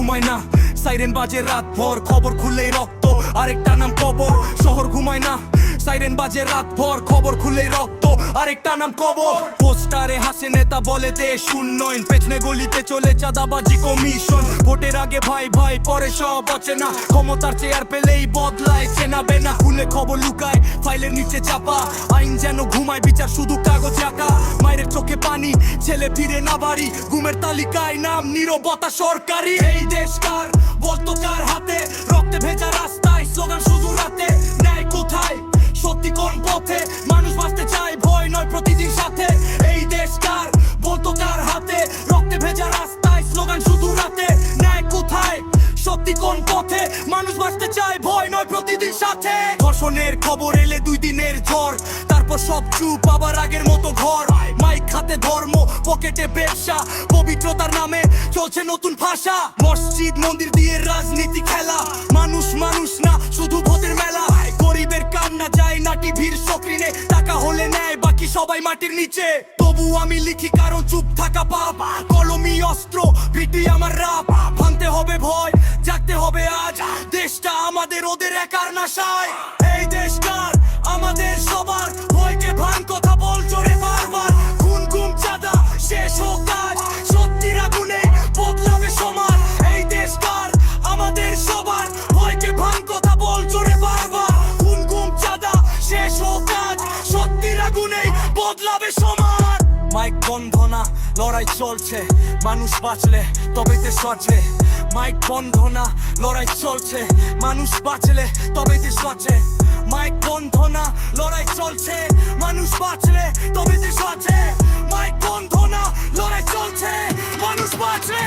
ঘুমায় না, সাইরেন বাজে রাত ভর, খবর খুললেই রক্ত, আরেকটা নাম কবর। শহর ঘুমায় না, সাইরেন বাজে রাত ভর, খবর খুললেই রক্ত, আরেকটা নাম কবর। পোস্টারে হাসে নেতা বলে দেশ উন্নয়ন, পেছনে গলিতে চলে চাঁদাবাজি কমিশন। ভোটের আগে ভাই ভাই, পরে সব অচেনা, ক্ষমতার চেয়ার পেলেই বদলায় চেনা বেনা। খুলে খবর লুকায় ফাইলের নিচে চাপা, আইন যেন ঘুমায়, বিচার শুধু কাগজ আঁকা। মায়ের চোখে পানি, ছেলে ফিরে না বাড়ি, ঘুমের তালিকায় নাম নীরবতা সরকারি। এই দেশ কার, বলতো কার হাতে, রক্তে ভেজা রাস্তায় স্লোগান শুধু রাতে। ন্যায় কোথায়, সত্যি কোন পথে, মানুষ বাঁচতে চায় ভয় নয় প্রতিদিন সাথে। এই দেশ কার, বলতো কার হাতে, রক্তে ভেজা রাস্তায় স্লোগান শুধু রাতে। ন্যায় কোথায়, সত্যি কোন পথে, মানুষ বাঁচতে চায় ভয় নয় প্রতিদিন সাথে। ধর্ষণের খবর এলে 2 দিনের ঝড়, তারপর সব চুপ, আবার আগের মতো ঘর। মাইক হাতে ধর্ম, পকেটে ব্যবসা, পবিত্রতার নামে চলছে নতুন ভাষা। মসজিদ মন্দির দিয়ে রাজনীতি খেলা, মানুষ মানুষ না শুধু ভোটের মেলা। গরিবের কান্না যায় না টিভির স্ক্রিনে, টাকা হলে নেয় বাকি সবাই মাটির নিচে। তবু আমি লিখি কারণ চুপ থাকা পাপ, কলমি অস্ত্র ভীতি আমার রাপ। ভাঙতে হবে ভয়, জাগতে হবে আজ, দেশটা আমাদের ওদের একার নাশায়। এই দেশ কার, আমাদের সবার, ভয়কে ভাঙ কথা বল জোরে বারবার। খুন গুম চাঁদা শেষ হোক কাজ, সত্যির আগুনে বদলাবে সমাজ। এই দেশ কার, আমাদের সবার, ভয়কে ভাঙ কথা বল জোরে বারবার। খুন গুম চাঁদা শেষ হোক কাজ, সত্যির আগুনে বদলাবে সমাজ। মাইক বন্ধ না, লড়াই চলছে, মানুষ বাঁচলে তবে দেশ বাঁচে। মাইক বন্ধ না, লড়াই চলছে, মানুষ বাঁচলে তবে দেশ বাঁচে। মাইক বন্ধ না, লড়াই চলছে, মানুষ বাঁচলে তবে দেশ বাঁচে। মাইক বন্ধ না, লড়াই চলছে, মানুষ বাঁচলে